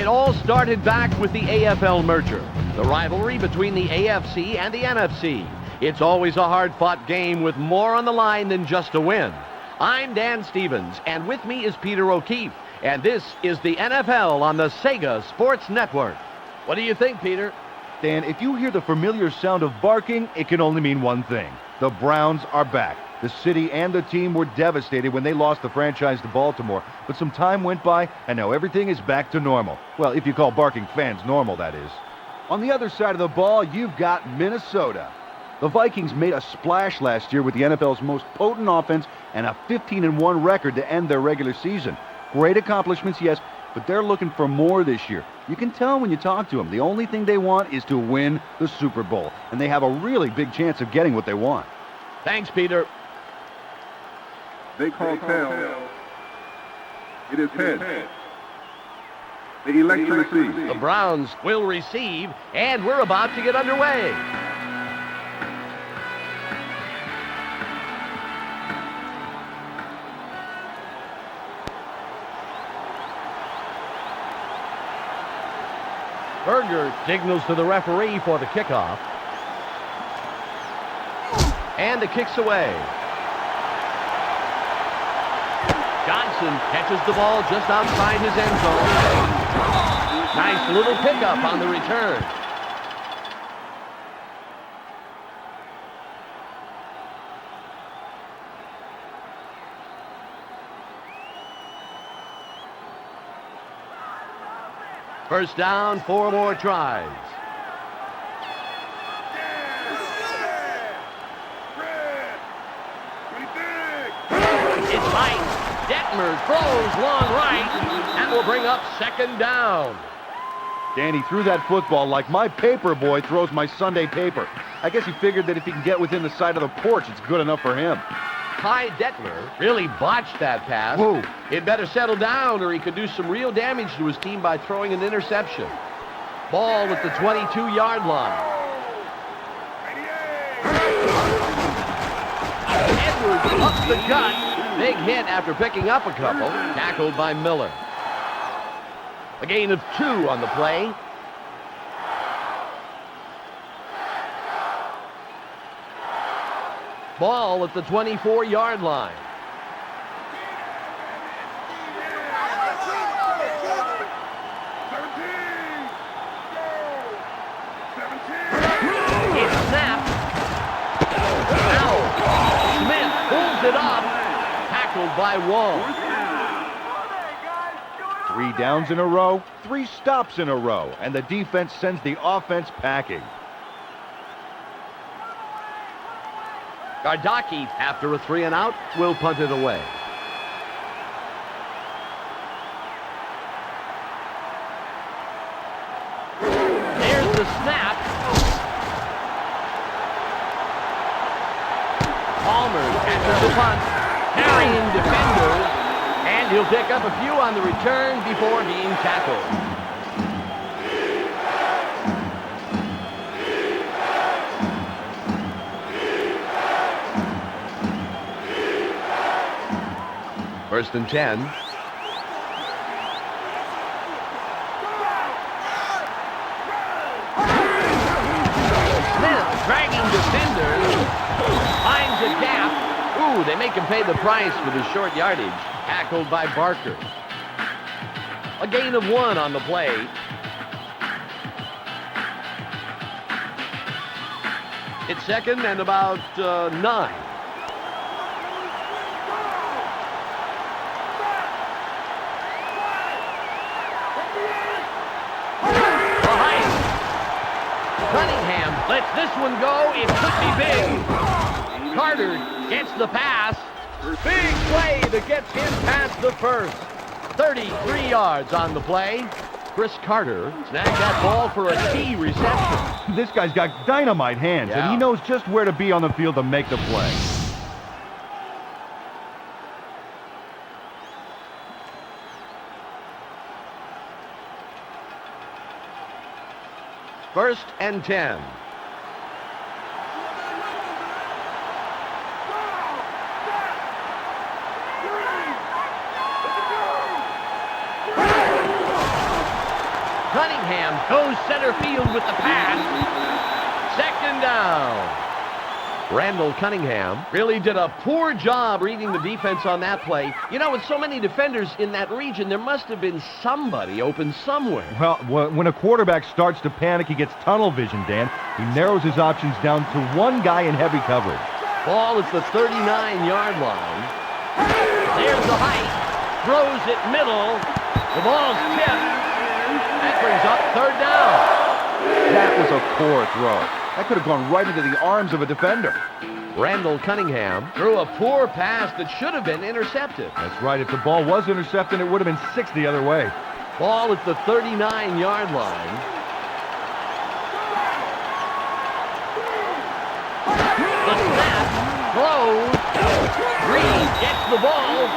It all started back with the AFL merger, the rivalry between the AFC and the NFC. It's always a hard-fought game with more on the line than just a win. I'm Dan Stevens, and with me is Peter O'Keefe, and this is the NFL on the Sega Sports Network. What do you think, Peter? Dan, if you hear the familiar sound of barking, it can only mean one thing. The Browns are back. The city and the team were devastated when they lost the franchise to Baltimore, but some time went by, and now everything is back to normal. Well, if you call barking fans normal, that is. On the other side of the ball, you've got Minnesota. The Vikings made a splash last year with the NFL's most potent offense and a 15-1 record to end their regular season. Great accomplishments, yes, but they're looking for more this year. You can tell when you talk to them. The only thing they want is to win the Super Bowl, and they have a really big chance of getting what they want. Thanks, Peter. They call tail. It is head. They elect to receive. The Browns will receive, and we're about to get underway. Berger signals to the referee for the kickoff. And the kick's away. Johnson catches the ball just outside his end zone. Nice little pickup on the return. First down, 4 more tries. It's light. Detmer throws long right. That will bring up second down. Danny threw that football like my paper boy throws my Sunday paper. I guess he figured that if he can get within the side of the porch, it's good enough for him. Ty Detmer really botched that pass. Whoa. He'd better settle down or he could do some real damage to his team by throwing an interception. Ball at the 22-yard line. Edwards up the gut. Big hit after picking up a couple. Tackled by Miller. A gain of 2 on the play. Ball at the 24-yard line. It's snapped. Now, Smith pulls it up. Tackled by Wall. 3 downs in a row, 3 stops in a row, and the defense sends the offense packing. Gardaki, after a 3-and-out, will punt it away. There's the snap. Palmer catches the punt, carrying defenders, and he'll pick up a few on the return before being tackled. First and 10. Smith dragging defenders. Finds a gap. Ooh, they make him pay the price for the short yardage. Tackled by Barker. A gain of 1 on the play. It's second and about 9. Cunningham lets this one go. It could be big. Carter gets the pass. Big play that gets him past the first. 33 yards on the play. Chris Carter snagged that ball for a key reception. This guy's got dynamite hands, and he knows just where to be on the field to make the play. First and 10. Cunningham goes center field with the pass. Second down. Randall Cunningham really did a poor job reading the defense on that play. You know, with so many defenders in that region, there must have been somebody open somewhere. Well, when a quarterback starts to panic, he gets tunnel vision, Dan. He narrows his options down to one guy in heavy coverage. Ball is the 39-yard line. There's the height. Throws it middle. The ball's tipped. That brings up third down. That was a poor throw. That could have gone right into the arms of a defender. Randall Cunningham threw a poor pass that should have been intercepted. That's right. If the ball was intercepted, it would have been 6 the other way. Ball at the 39-yard line. The snap, throws. Green gets the ball.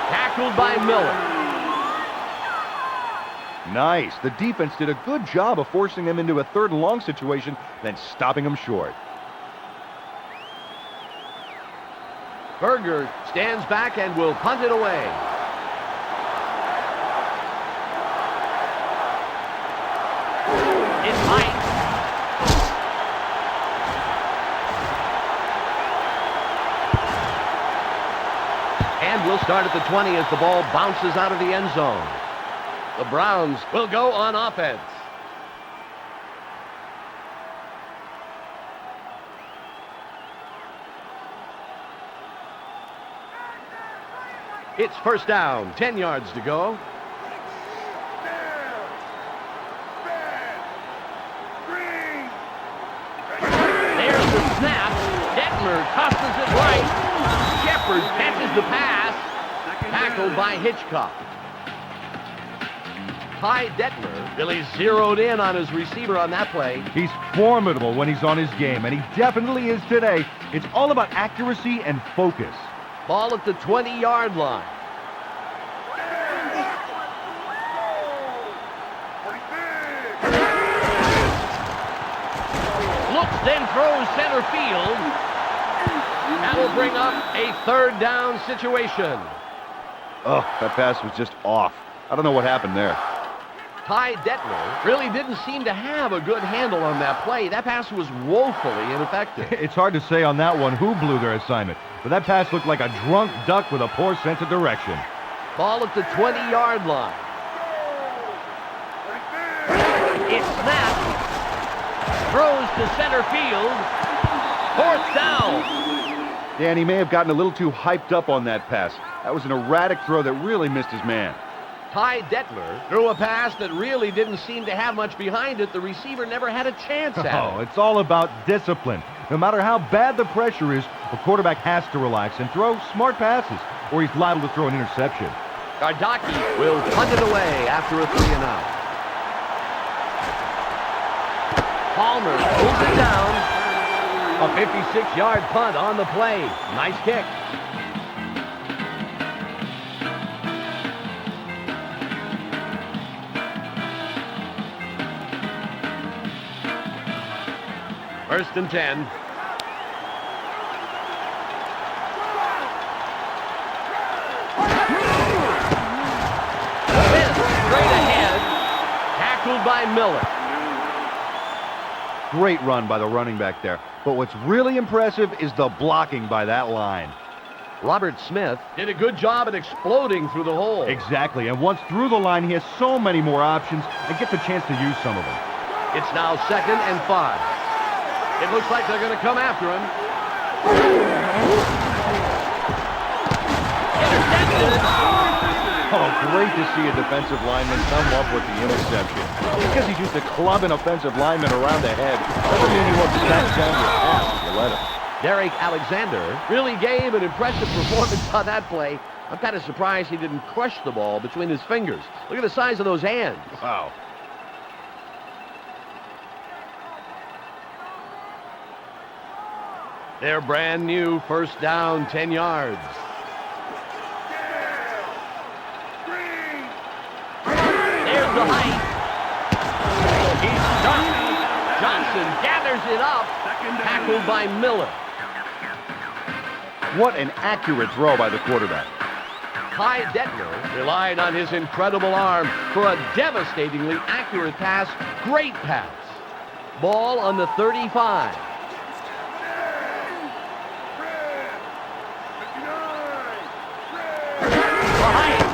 Tackled by Miller. Nice. The defense did a good job of forcing them into a third and long situation, then stopping them short. Berger stands back and will punt it away. It's Mike. And we'll start at the 20 as the ball bounces out of the end zone. The Browns will go on offense. It's first down, 10 yards to go. There's the snap. Detmer tosses it right. Shepard catches the pass. Tackled by Hitchcock. Ty Detmer really zeroed in on his receiver on that play. He's formidable when he's on his game, and he definitely is today. It's all about accuracy and focus. Ball at the 20-yard line. Looks, then throws center field. That'll bring up a third down situation. Oh, that pass was just off. I don't know what happened there. Ty Detmer really didn't seem to have a good handle on that play. That pass was woefully ineffective. It's hard to say on that one who blew their assignment, but that pass looked like a drunk duck with a poor sense of direction. Ball at the 20-yard line. It's snapped. Throws to center field. Fourth down. Dan, he may have gotten a little too hyped up on that pass. That was an erratic throw that really missed his man. Ty Detmer threw a pass that really didn't seem to have much behind it. The receiver never had a chance at it. It's all about discipline. No matter how bad the pressure is, a quarterback has to relax and throw smart passes, or he's liable to throw an interception. Gardocki will punt it away after a 3-and-out. Palmer pulls it down. A 56-yard punt on the play. Nice kick. First and 10. Smith straight ahead. Tackled by Miller. Great run by the running back there. But what's really impressive is the blocking by that line. Robert Smith did a good job at exploding through the hole. Exactly, and once through the line, he has so many more options and gets a chance to use some of them. It's now 2nd and 5. It looks like they're going to come after him. Intercepted. Oh, great to see a defensive lineman come up with the interception. Because he's used to clubbing offensive linemen around the head, doesn't mean he won't snap down your ass if you let him. Derek Alexander really gave an impressive performance on that play. I'm kind of surprised he didn't crush the ball between his fingers. Look at the size of those hands. Wow. They're brand new, first down, 10 yards. There's the height. He's stuck. Johnson gathers it up. Tackled by Miller. What an accurate throw by the quarterback. Ty Detmer relied on his incredible arm for a devastatingly accurate pass. Great pass. Ball on the 35. Behind.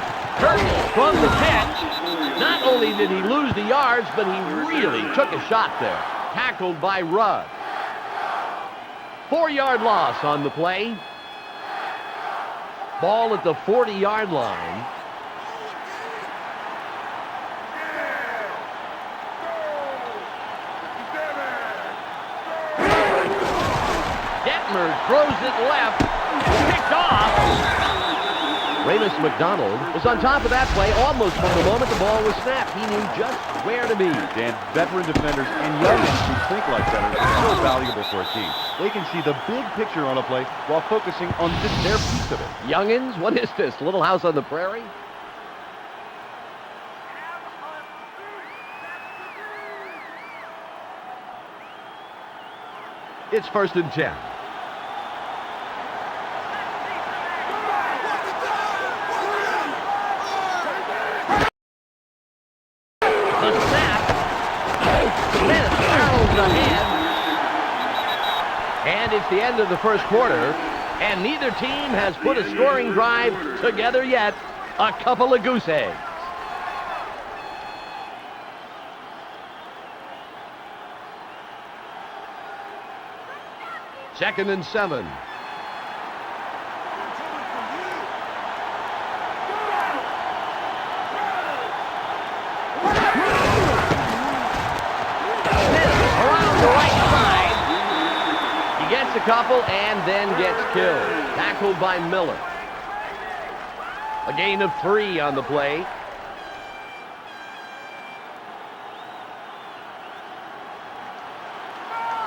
From the pitch. Not only did he lose the yards, but he really took a shot there. Tackled by Rudd. 4-yard loss on the play. Ball at the 40-yard line. Detmer throws it left. Picked off. Ramus McDonald was on top of that play almost from the moment the ball was snapped. He knew just where to be. Dan, veteran defenders and youngins who think like that are so valuable for a team. They can see the big picture on a play while focusing on just their piece of it. Youngins, what is this? Little House on the Prairie? It's 1st and 10. And it's the end of the first quarter, and neither team has put a scoring drive together yet. A couple of goose eggs. Second and 7. Gets a couple and then gets killed. Tackled by Miller. A gain of 3 on the play.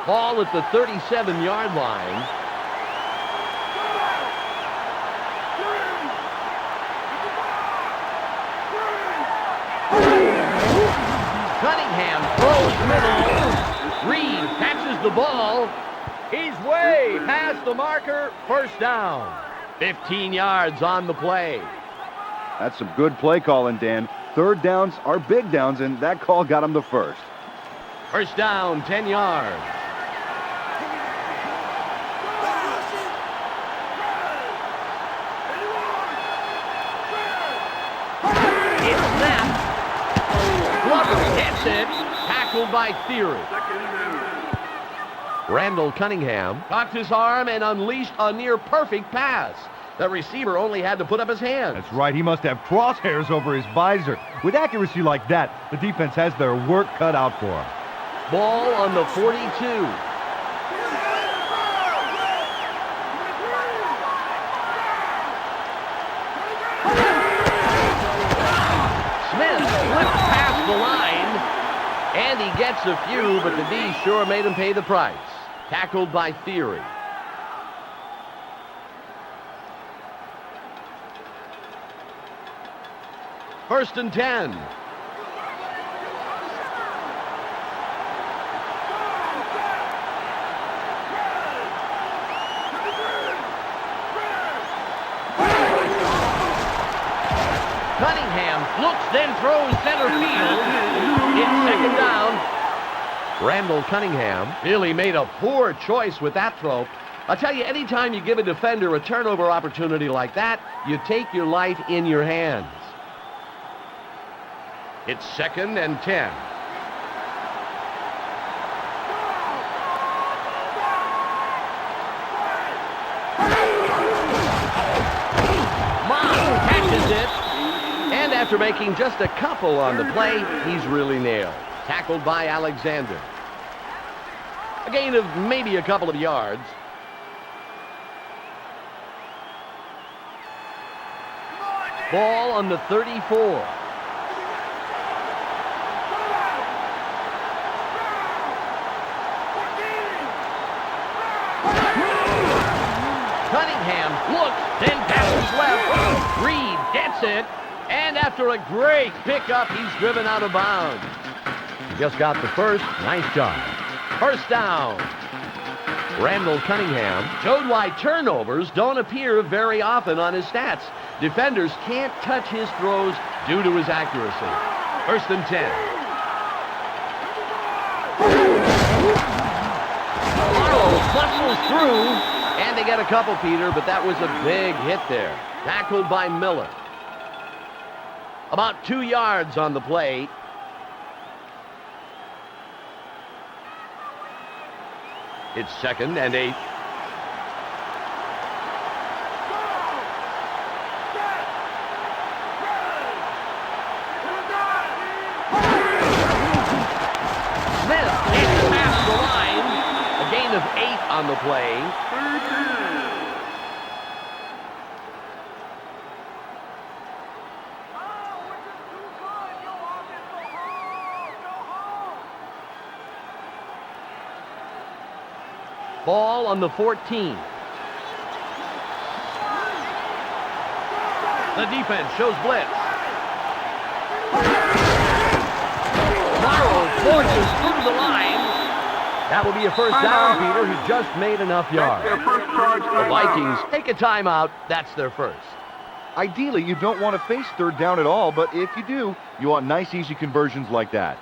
Ball at the 37-yard line. Cunningham throws middle. Reed catches the ball. He's way past the marker. First down. 15 yards on the play. That's some good play calling, Dan. Third downs are big downs, and that call got him the first. First down, 10 yards. It's snapped. Glover gets it. Tackled by Theory. Randall Cunningham cocked his arm and unleashed a near-perfect pass. The receiver only had to put up his hands. That's right. He must have crosshairs over his visor. With accuracy like that, the defense has their work cut out for him. Ball on the 42. Smith slipped past the line, and he gets a few, but the D sure made him pay the price. Tackled by Theory. First and 10. Cunningham looks, then throws center field. It's second down. Randall Cunningham really made a poor choice with that throw. I'll tell you, anytime you give a defender a turnover opportunity like that, you take your life in your hands. It's second and 10. Moss catches it. And after making just a couple on the play, he's really nailed. Tackled by Alexander. A gain of maybe a couple of yards. Ball on the 34. Cunningham looks, then passes left. Reed gets it. And after a great pickup, he's driven out of bounds. Just got the first. Nice job. First down. Randall Cunningham showed why turnovers don't appear very often on his stats. Defenders can't touch his throws due to his accuracy. 1st and 10. Barlow bustles through, and they get a couple, Peter, but that was a big hit there. Tackled by Miller. About 2 yards on the play. It's 2nd and 8. Smith takes it past the line. A gain of 8 on the play. Ball on the 14. The defense shows blitz. Morrow forces through the line. That will be a first down, Peter, who just made enough yards. The Vikings take a timeout. That's their first. Ideally, you don't want to face 3rd down at all, but if you do, you want nice, easy conversions like that.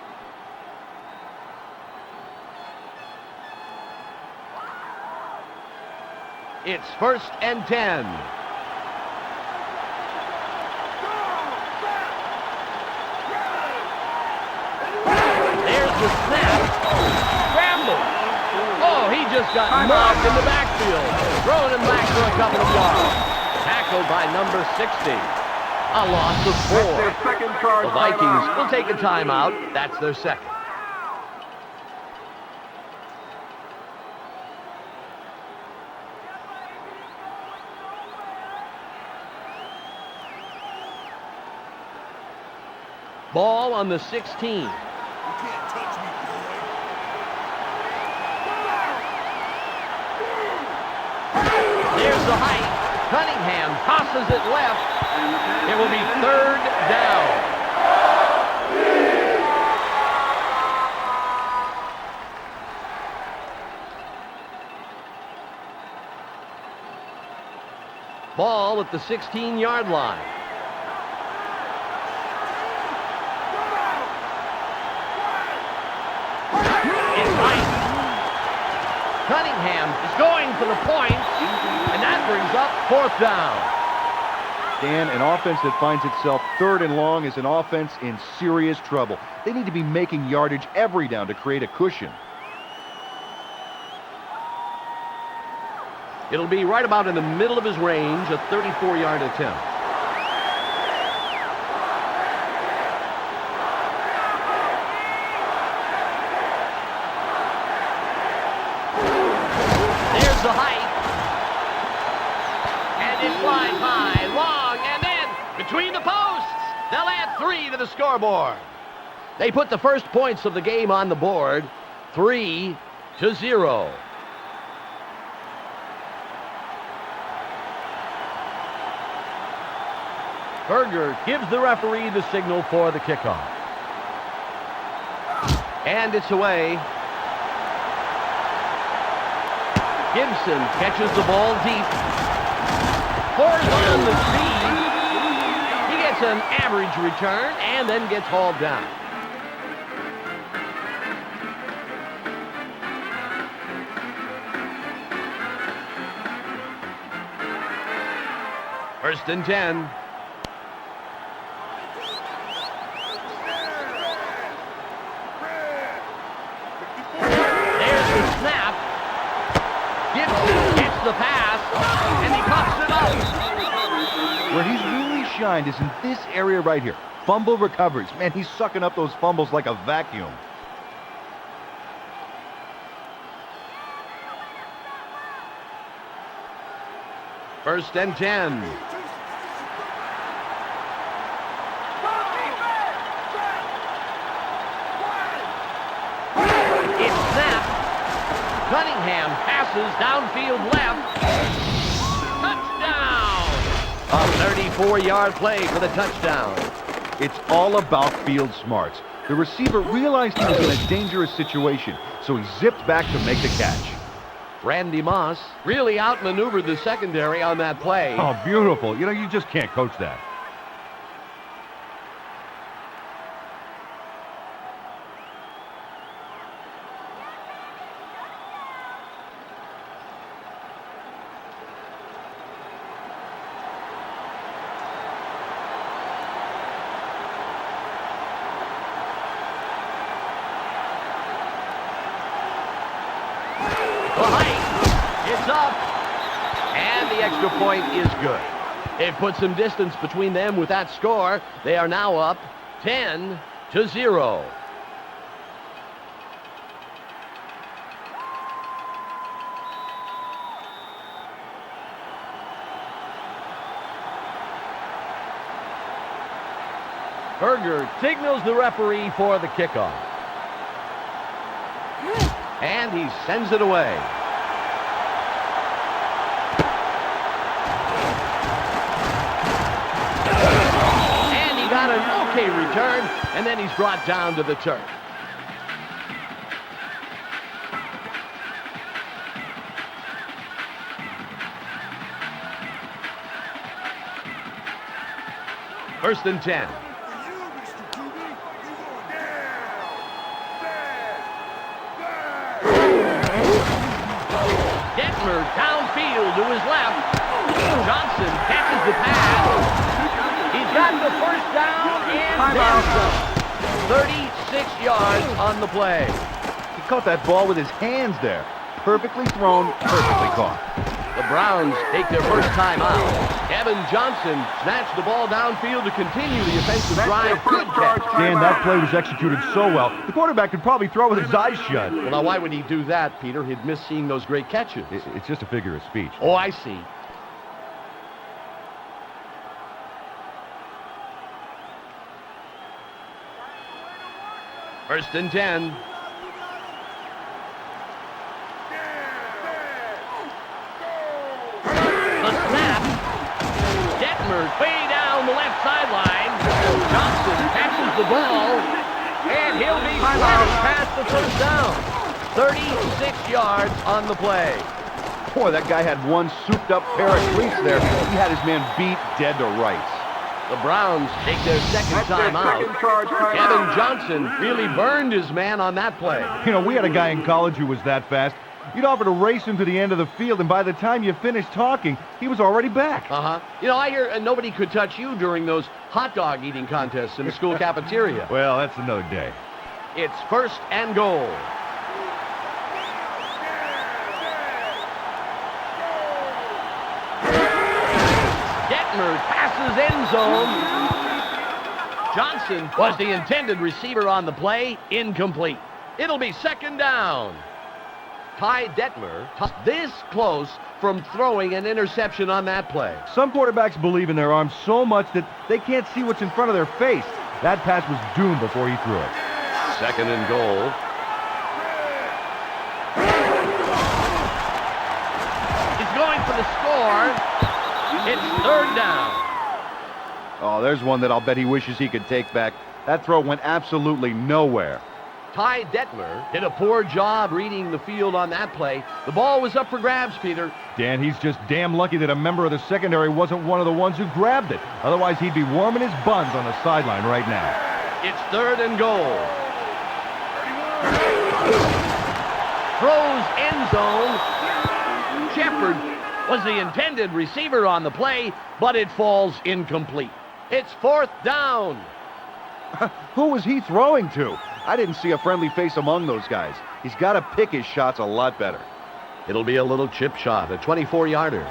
It's 1st and 10. There's the snap. Scramble. Oh, he just got knocked in the backfield. Throwing him back for a couple of yards. Tackled by number 60. A loss of 4. The Vikings will take a timeout. That's their second. Ball on the 16. You can't touch me, boy. There's the height. Cunningham tosses it left. It will be 3rd down. Ball at the 16-yard line. Cunningham is going for the point, and that brings up 4th down. Dan, an offense that finds itself 3rd and long is an offense in serious trouble. They need to be making yardage every down to create a cushion. It'll be right about in the middle of his range, a 34-yard attempt. The height, and it flies high, long, and then between the posts. They'll add 3 to the scoreboard. They put the first points of the game on the board, 3-0. Berger gives the referee the signal for the kickoff. And it's away. Gibson catches the ball deep. Pours on the speed. He gets an average return and then gets hauled down. First and 10. There's the snap. Gibson gets the pass, and he pops it up. Where he's really shined is in this area right here. Fumble recoveries. Man, he's sucking up those fumbles like a vacuum. First and 10. It's snapped. Cunningham passes downfield left. Touchdown! A 34-yard play for the touchdown. It's all about field smarts. The receiver realized he was in a dangerous situation, so he zipped back to make the catch. Randy Moss really outmaneuvered the secondary on that play. Oh, beautiful. You know, you just can't coach that. The height, it's up, and the extra point is good. It puts some distance between them with that score. They are now up 10-0. Berger signals the referee for the kickoff. And he sends it away. And he got an okay return, and then he's brought down to the turf. First and 10. Detmer downfield to his left. Johnson catches the pass. He's got the first down and then some. 36 yards on the play. He caught that ball with his hands there. Perfectly thrown, perfectly caught. The Browns take their first time out. Evan Johnson snatched the ball downfield to continue the offensive drive. Good catch. Dan, that play was executed so well. The quarterback could probably throw with his eyes shut. Well, now, why would he do that, Peter? He'd miss seeing those great catches. It's just a figure of speech. Oh, I see. First and 10. The snap. Detmer way down the left sideline. Johnson catches the ball, and he'll be running past the first down. 36 yards on the play. Boy, that guy had one souped-up pair of cleats there. He had his man beat dead to rights. The Browns take their second time out. Evan Johnson really burned his man on that play. You know, we had a guy in college who was that fast. You'd offer to race him to the end of the field, and by the time you finished talking, he was already back. You know, I hear nobody could touch you during those hot dog eating contests in the school cafeteria. Well, that's another day. It's first and goal. Detmer passes end zone. Johnson was the intended receiver on the play. Incomplete. It'll be second down. Ty Detmer this close from throwing an interception on that play. Some quarterbacks believe in their arms so much that they can't see what's in front of their face. That pass was doomed before he threw it. Second and goal. He's going for the score. It's third down. Oh, there's one that I'll bet he wishes he could take back. That throw went absolutely nowhere. Ty Detmer did a poor job reading the field on that play. The ball was up for grabs, Peter. Dan, he's just damn lucky that a member of the secondary wasn't one of the ones who grabbed it. Otherwise, he'd be warming his buns on the sideline right now. It's third and goal. Throws end zone. Shepard was the intended receiver on the play, but it falls incomplete. It's fourth down. Who was he throwing to? I didn't see a friendly face among those guys. He's got to pick his shots a lot better. It'll be a little chip shot, a 24-yarder.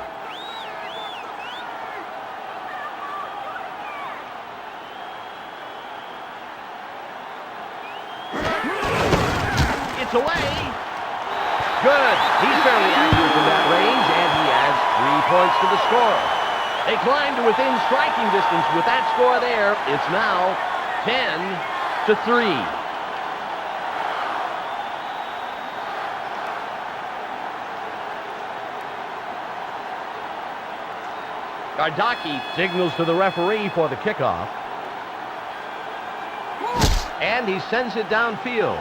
It's away. Good. He's fairly accurate from that range, and he adds 3 points to the score. They climb to within striking distance with that score there. It's now 10-3. Gardaki signals to the referee for the kickoff. And he sends it downfield.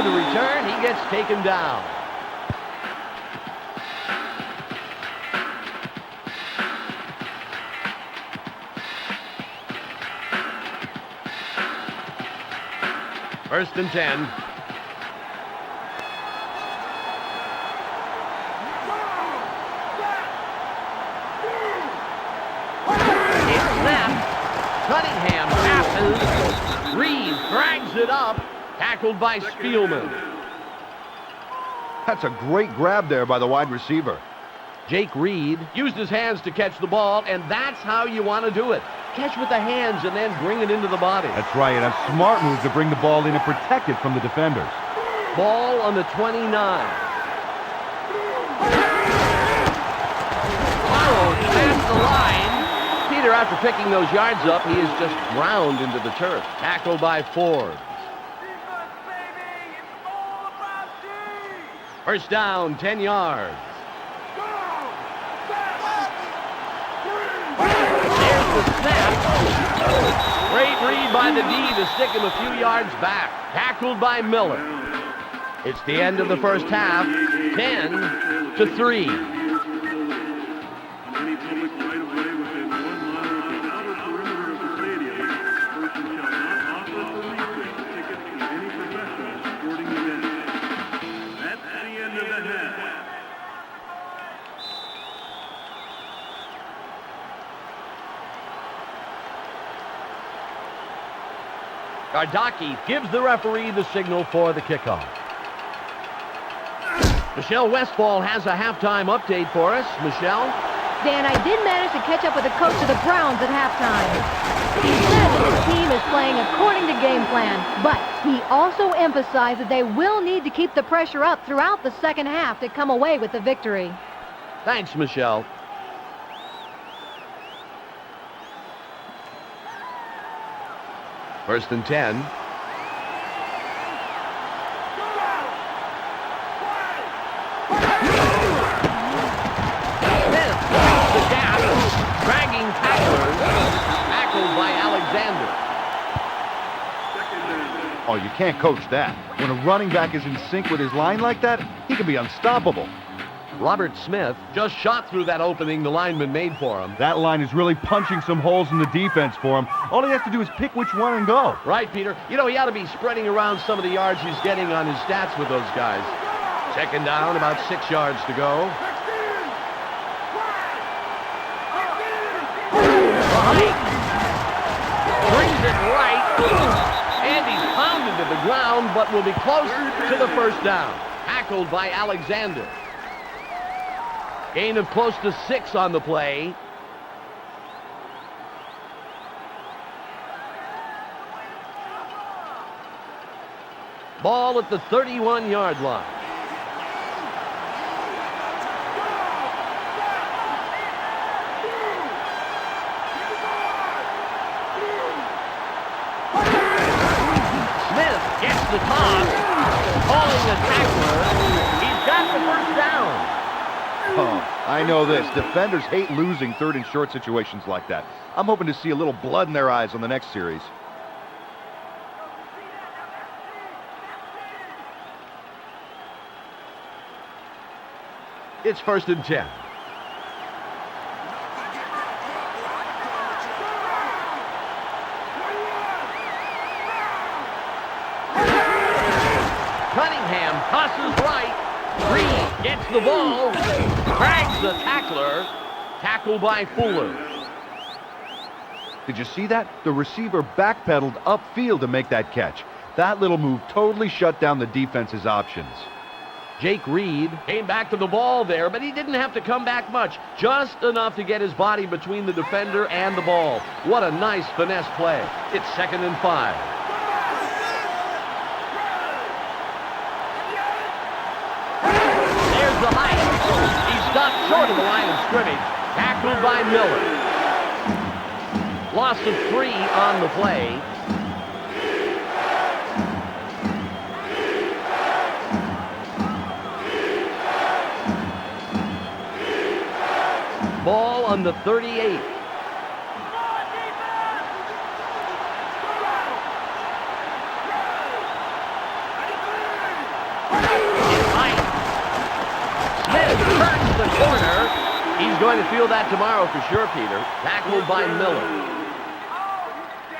to the return. He gets taken down. First and 10. It's snapped. Cunningham passes. Reed drags it up. Tackled by Spielman. That's a great grab there by the wide receiver. Jake Reed used his hands to catch the ball, and that's how you want to do it. Catch with the hands and then bring it into the body. That's right, and a smart move to bring the ball in and protect it from the defenders. Ball on the 29. Oh, past the line. Peter, after picking those yards up, he is just ground into the turf. Tackled by Ford. First down, 10 yards. There's the snap. Great read by the D to stick him a few yards back. Tackled by Miller. It's the end of the first half, 10-3. Gardaki gives the referee the signal for the kickoff. Michelle Westfall has a halftime update for us. Michelle? Dan, I did manage to catch up with the coach of the Browns at halftime. He said that his team is playing according to game plan, but he also emphasized that they will need to keep the pressure up throughout the second half to come away with the victory. Thanks, Michelle. First and 10. Smith finds the gap, dragging tacklers, tackled by Alexander. Oh, you can't coach that. When a running back is in sync with his line like that, he can be unstoppable. Robert Smith just shot through that opening the lineman made for him. That line is really punching some holes in the defense for him. All he has to do is pick which one and go. Right, Peter. You know, he ought to be spreading around some of the yards he's getting on his stats with those guys. Second down, about 6 yards to go. Brings it right. And he's pounded to the ground, but will be close to the first down. Tackled by Alexander. Gain of close to 6 on the play. Ball at the 31-yard line. Smith gets the toss, calling the tackler. He's got the first down. Oh, I know this. Defenders hate losing third and short situations like that. I'm hoping to see a little blood in their eyes on the next series. It's first and 10. Cunningham tosses right. Reed gets the ball, drags the tackler, tackled by Fuller. Did you see that? The receiver backpedaled upfield to make that catch. That little move totally shut down the defense's options. Jake Reed came back to the ball there, but he didn't have to come back much. Just enough to get his body between the defender and the ball. What a nice finesse play. It's 2nd and 5. There's the height. He stopped short of the line of scrimmage. Tackled by Miller. Loss of 3 on the play. Ball on the 38. He's going to feel that tomorrow for sure, Peter. Tackled by Miller.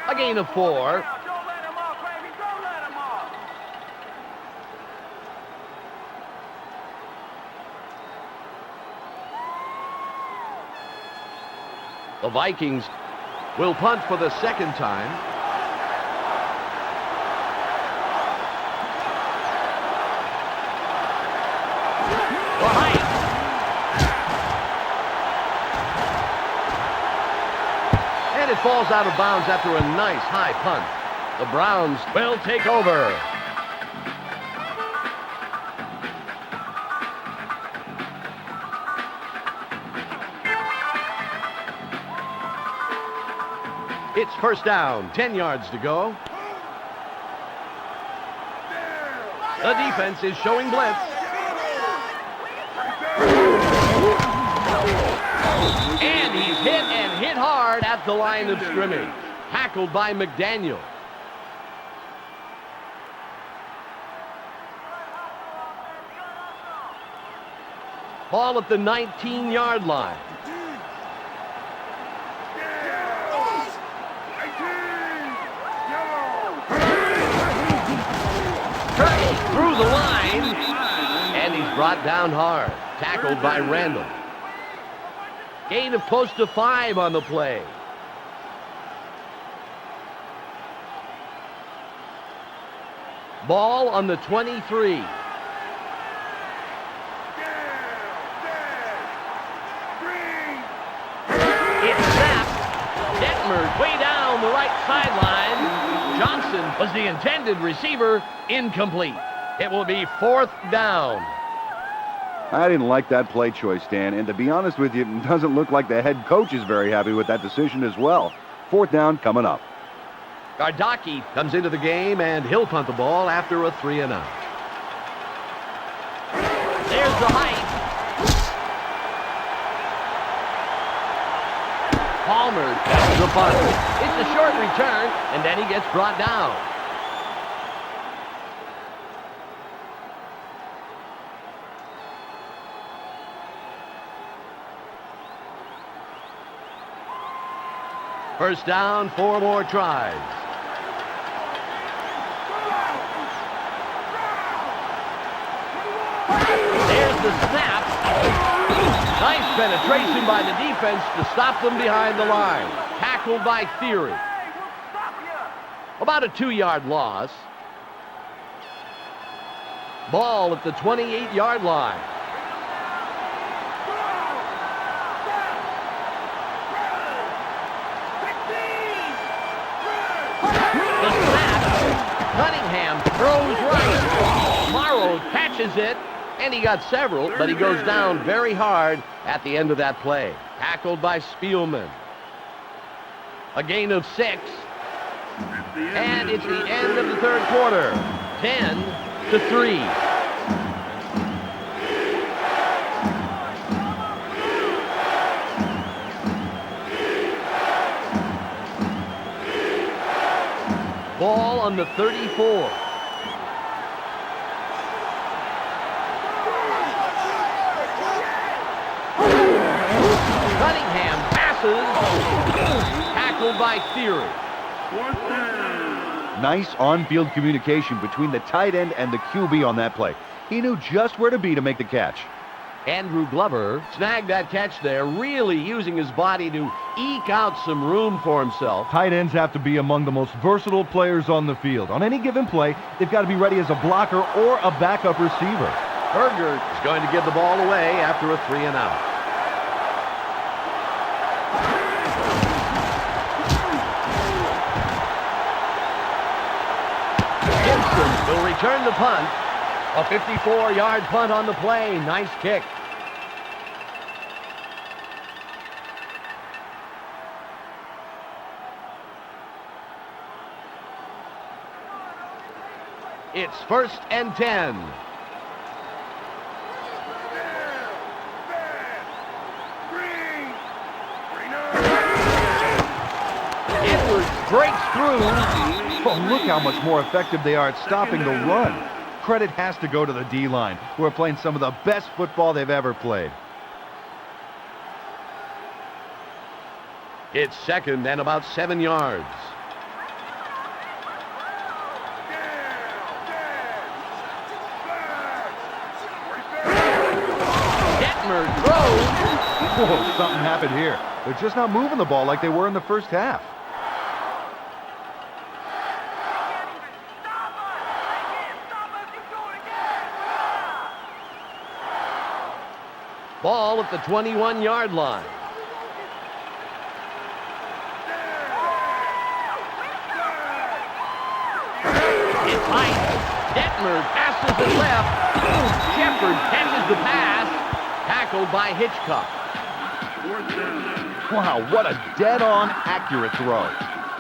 A gain of 4. Don't let him off, baby. Don't let him off. The Vikings will punt for the second time. The height. And it falls out of bounds after a nice high punt. The Browns will take over. It's first down, 10 yards to go. The defense is showing blitz. And he's hit hard at the line of scrimmage. Tackled by McDaniel. Ball at the 19-yard line. Through the line, and he's brought down hard. Tackled by Randall. Gain of close to 5 on the play. Ball on the 23. It's snapped. Detmer way down the right sideline. Johnson was the intended receiver. Incomplete. It will be 4th down. I didn't like that play choice, Dan, and to be honest with you, it doesn't look like the head coach is very happy with that decision as well. 4th down coming up. Gardocki comes into the game, and he'll punt the ball after a 3-and-out. There's the height. Palmer catches the punt. It's a short return, and then he gets brought down. First down, 4 more tries. There's the snap. Nice penetration by the defense to stop them behind the line. Tackled by Theory. About a 2-yard loss. Ball at the 28-yard line. The snap. Cunningham throws right. Morrow catches it, and he got several, but he goes down very hard at the end of that play. Tackled by Spielman. A gain of 6. And it's the end of the third quarter. 10-3. Ball on the 34. Cunningham passes. Tackled by Theory. Nice on-field communication between the tight end and the QB on that play. He knew just where to be to make the catch. Andrew Glover snagged that catch there, really using his body to eke out some room for himself. Tight ends have to be among the most versatile players on the field. On any given play, they've got to be ready as a blocker or a backup receiver. Berger is going to give the ball away after a 3-and-out. Gibson will return the punt. A 54-yard punt on the play. Nice kick. It's 1st and 10. Edwards breaks through. Oh, look how much more effective they are at stopping the run. Credit has to go to the D-line, who are playing some of the best football they've ever played. It's second and about 7 yards. Detmer throws. Whoa, something happened here. They're just not moving the ball like they were in the first half. Ball at the 21-yard line. It's high. Detmer passes it left. Shepard catches the pass. Tackled by Hitchcock. Wow, what a dead-on accurate throw.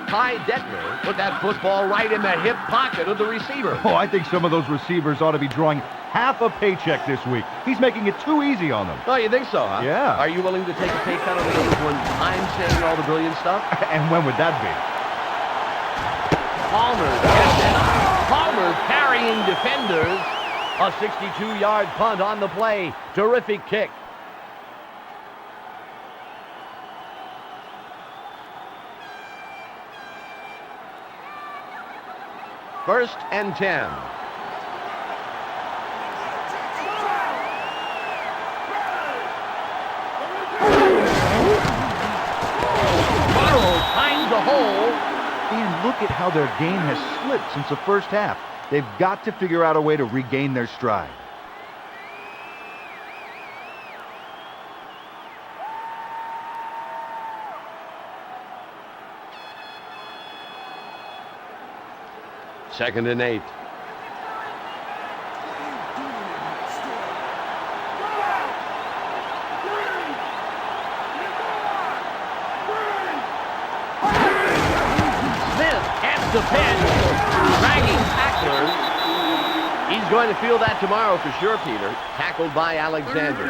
Ty Detmer put that football right in the hip pocket of the receiver. Oh, I think some of those receivers ought to be drawing half a paycheck this week. He's making it too easy on them. Oh, you think so, huh? Yeah. Are you willing to take a pay cut on the numbers when I'm saying all the brilliant stuff? And when would that be? Palmer gets it. Palmer carrying defenders. A 62-yard punt on the play. Terrific kick. First and 10. Burrow finds a hole. And look at how their game has slipped since the first half. They've got to figure out a way to regain their stride. Second and 8. Smith gets the pitch. Dragging tacklers. He's going to feel that tomorrow for sure, Peter. Tackled by Alexander.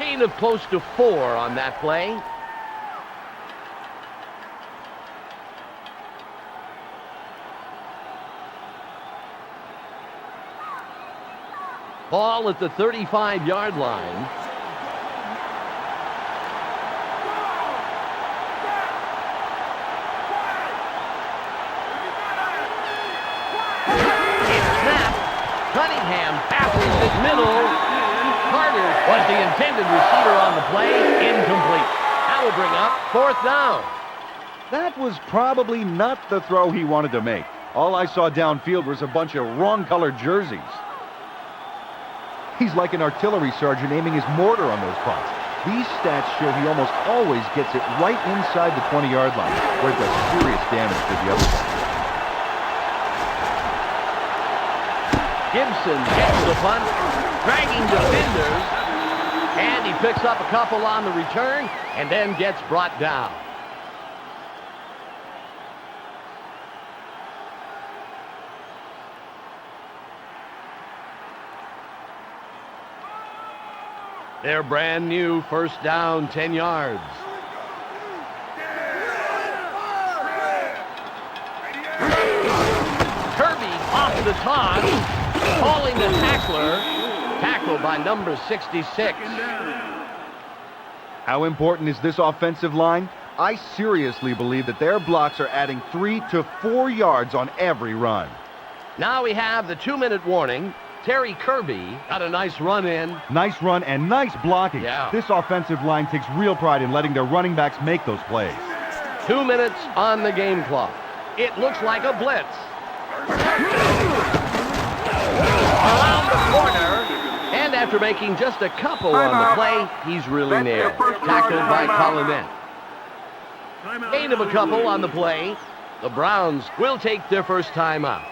Gain of close to 4 on that play. Ball at the 35-yard line. It's snapped. Cunningham passes it middle. Carter was the intended receiver on the play. Incomplete. That will bring up 4th down. That was probably not the throw he wanted to make. All I saw downfield was a bunch of wrong-colored jerseys. He's like an artillery sergeant aiming his mortar on those punts. These stats show he almost always gets it right inside the 20-yard line, where it does serious damage to the other side. Gibson gets the punt, dragging defenders, and he picks up a couple on the return, and then gets brought down. Their brand new first down, 10 yards. Kirby off the toss, calling the tackler. Tackled by number 66. How important is this offensive line? I seriously believe that their blocks are adding 3 to 4 yards on every run. Now we have the 2-minute warning. Terry Kirby got a nice run in. Nice run and nice blocking. Yeah. This offensive line takes real pride in letting their running backs make those plays. 2 minutes on the game clock. It looks like a blitz. Around the corner. And after making just a couple on the play, he's really nailed. Tackled by Collinet. Gain of a couple on the play. The Browns will take their first time out.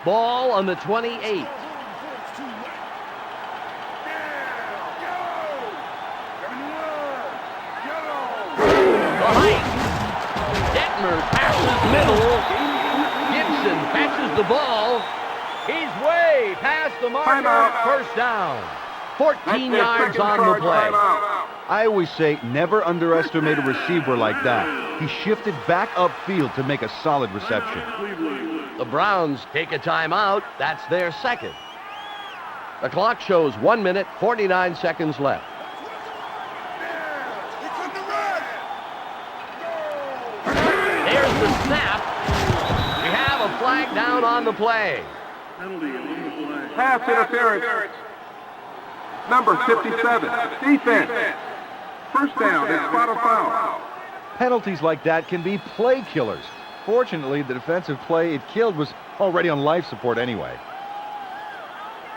Ball on the 28. Behind. Detmer passes middle. Gibson catches the ball. He's way past the marker. First down. 14 yards on the play. I always say never underestimate a receiver like that. He shifted back upfield to make a solid reception. The Browns take a timeout. That's their second. The clock shows 1 minute, 49 seconds left. There's the snap. We have a flag down on the play. Pass interference. Number 57. Defense. First down and spot a foul. Penalties like that can be play killers. Fortunately, the defensive play it killed was already on life support anyway.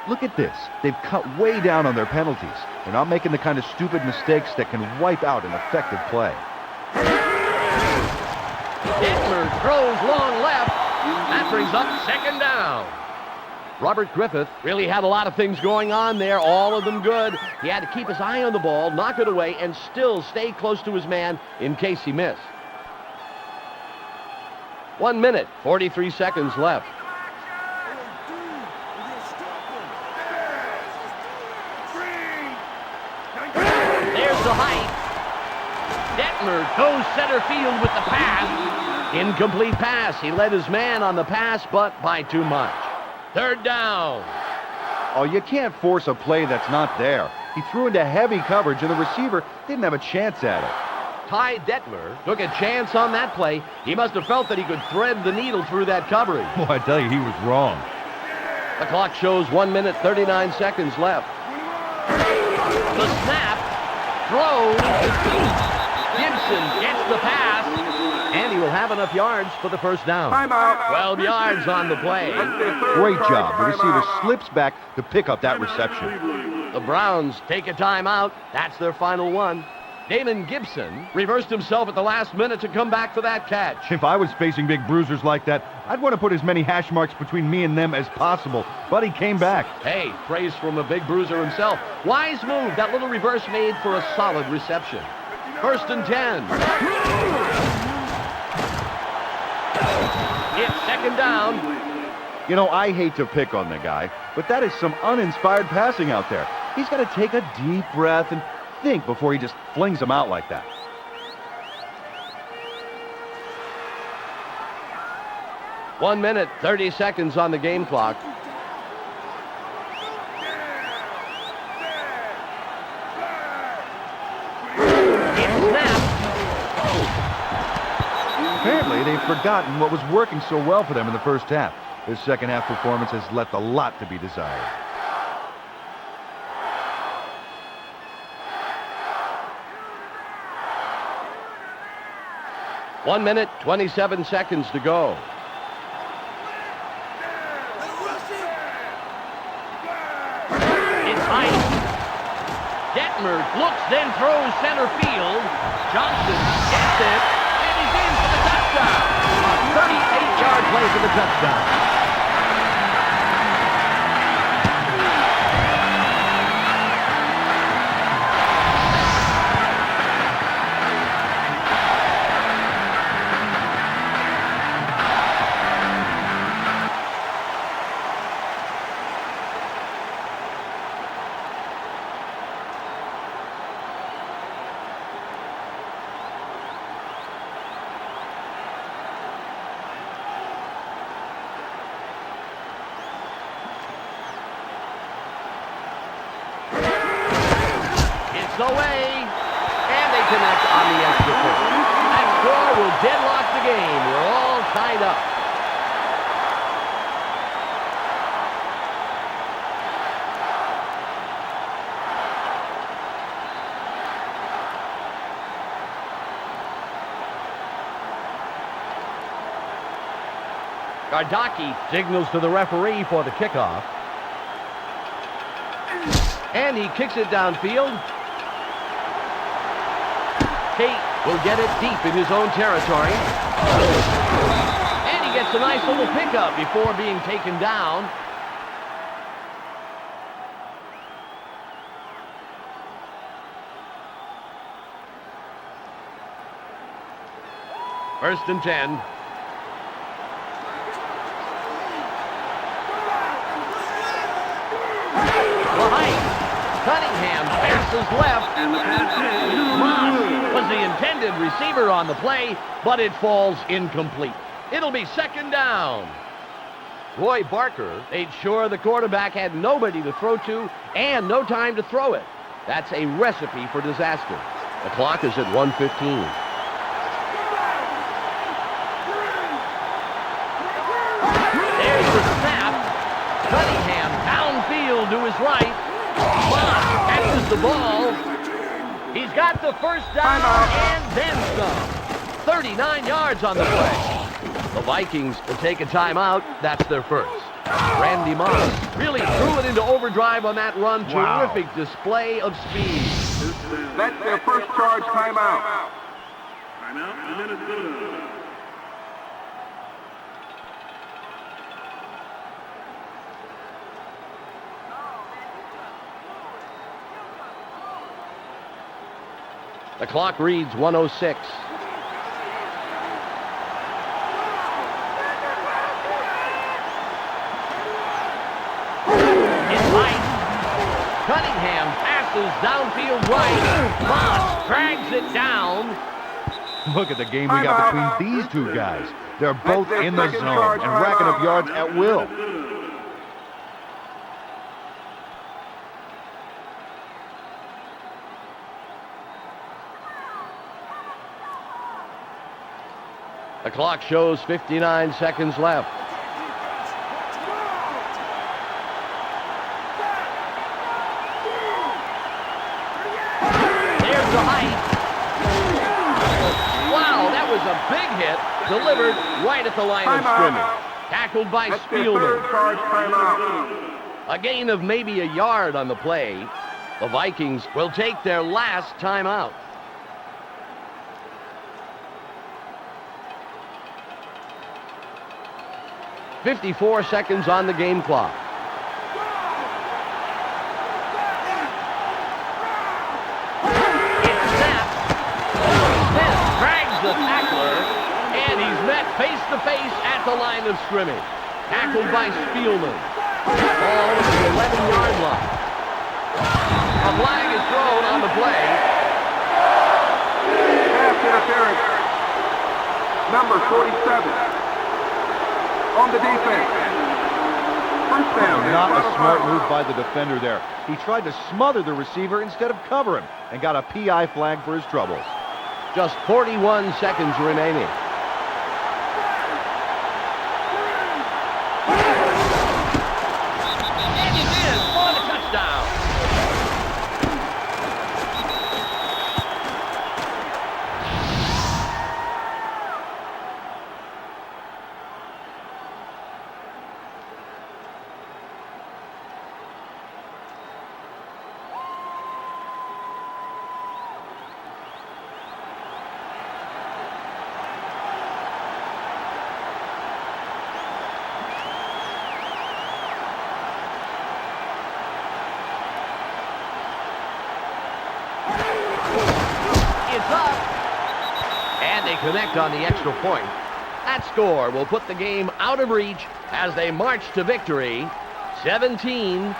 Look at this. They've cut way down on their penalties. They're not making the kind of stupid mistakes that can wipe out an effective play. Detmer throws long left. That brings up second down. Robert Griffith really had a lot of things going on there, all of them good. He had to keep his eye on the ball, knock it away, and still stay close to his man in case he missed. 1 minute, 43 seconds left. There's the height. Detmer goes center field with the pass. Incomplete pass. He led his man on the pass, but by too much. Third down. Oh, you can't force a play that's not there. He threw into heavy coverage, and the receiver didn't have a chance at it. Ty Detmer took a chance on that play. He must have felt that he could thread the needle through that coverage. Well, I tell you, he was wrong. The clock shows 1 minute, 39 seconds left. The snap. Throws. Gibson gets the pass. And he will have enough yards for the first down. Timeout. 12 yards on the play. Great job. The receiver slips back to pick up that reception. The Browns take a timeout. That's their final one. Damon Gibson reversed himself at the last minute to come back for that catch. If I was facing big bruisers like that, I'd want to put as many hash marks between me and them as possible. But he came back. Hey, praise from a big bruiser himself. Wise move. That little reverse made for a solid reception. First and 10. It's second down. You know, I hate to pick on the guy, but that is some uninspired passing out there. He's got to take a deep breath and think before he just flings them out like that. One minute, 30 seconds on the game clock. It's snapped. Apparently, they've forgotten what was working so well for them in the first half. Their second half performance has left a lot to be desired. One minute, 27 seconds to go. It's high. Detmer looks, then throws center field. Johnson gets it, and he's in for the touchdown. A 38-yard play for the touchdown. Away, and they connect on the extra point. That score will deadlock the game. We're all tied up. Gardocki signals to the referee for the kickoff. And he kicks it downfield. Tate will get it deep in his own territory. And he gets a nice little pickup before being taken down. First and 10. Cunningham passes left. Moss was the intended receiver on the play, but it falls incomplete. It'll be second down. Roy Barker made sure the quarterback had nobody to throw to and no time to throw it. That's a recipe for disaster. The clock is at 1:15. There's the snap. Cunningham downfield to his right. Moss catches the ball. He's got the first down and then some. 39 yards on the play. The Vikings will take a timeout. That's their first. Randy Moss really threw it into overdrive on that run. Wow. Terrific display of speed. That's their first charge timeout. Timeout, Minnesota. The clock reads 1:06. Cunningham passes downfield right. Moss drags it down. Look at the game we got between these two guys. They're both in the zone and racking up yards at will. The clock shows 59 seconds left. There's the height. Wow, that was a big hit, delivered right at the line of scrimmage. Tackled by That's their third Spielman. charge timeout. A gain of maybe a yard on the play. The Vikings will take their last timeout. .54 seconds on the game clock. It's snapped. Smith drags the tackler, and he's met face-to-face at the line of scrimmage. Tackled by Spielman. Ball at the 11-yard line. A flag is thrown on the play. Pass interference. Number 47. On the defense. First down. Not a smart move by the defender there. He tried to smother the receiver instead of cover him and got a PI flag for his troubles. Just 41 seconds remaining. And he's in for the touchdown. It's up. And they connect on the extra point. That score will put the game out of reach as they march to victory, 17-10.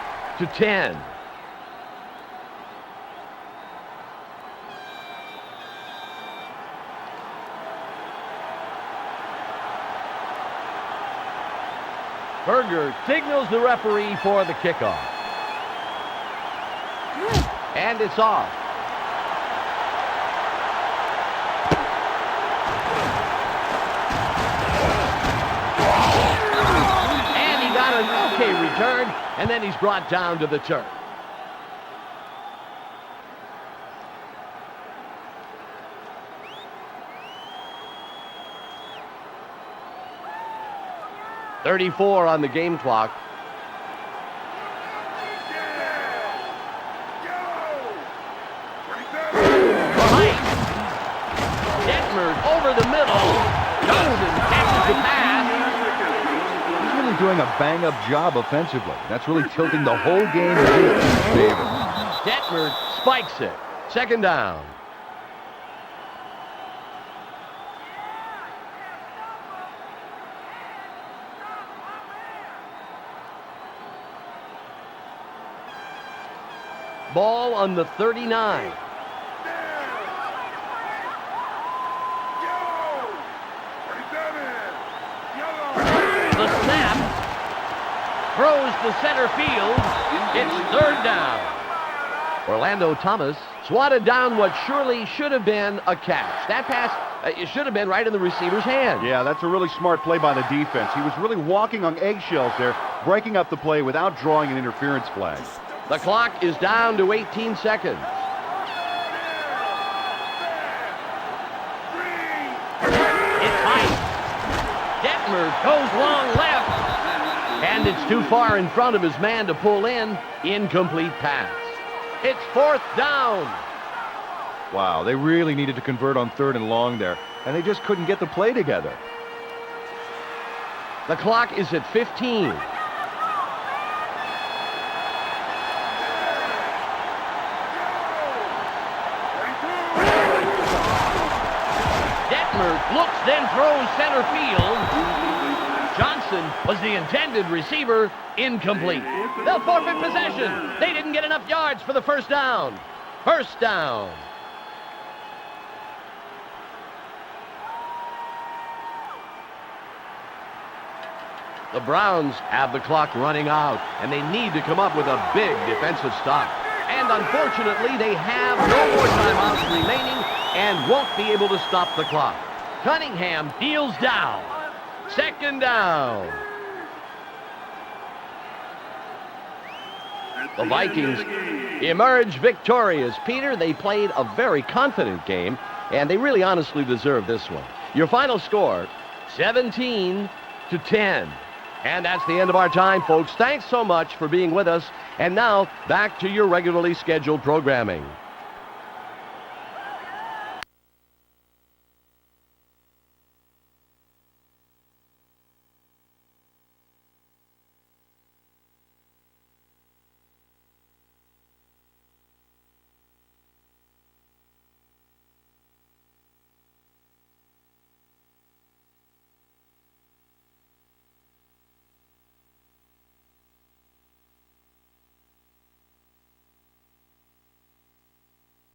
Berger signals the referee for the kickoff. And it's off. And he got an okay return, and then he's brought down to the turf. .34 on the game clock. Detmer over the middle. Johnson catches the pass. He's really doing a bang-up job offensively. That's really tilting the whole game in his team's favor. Detmer spikes it. Second down. Ball on the 39. The snap. throws to center field. It's third down. Orlando Thomas swatted down what surely should have been a catch. That pass, it should have been right in the receiver's hand. Yeah, that's a really smart play by the defense. He was really walking on eggshells there, breaking up the play without drawing an interference flag. The clock is down to 18 seconds. It's high. Detmer goes long left. And it's too far in front of his man to pull in. Incomplete pass. It's fourth down. Wow, they really needed to convert on third and long there, and they just couldn't get the play together. The clock is at 15. Detmer looks, then throws center field. Johnson was the intended receiver. Incomplete. They'll forfeit possession. They didn't get enough yards for the first down. First down. The Browns have the clock running out, and they need to come up with a big defensive stop. And unfortunately, they have no more timeouts remaining and won't be able to stop the clock. Cunningham deals down. Second down. The Vikings emerge victorious. Peter, they played a very confident game, and they really honestly deserve this one. Your final score, 17-10. And that's the end of our time, folks. Thanks so much for being with us. And now, back to your regularly scheduled programming.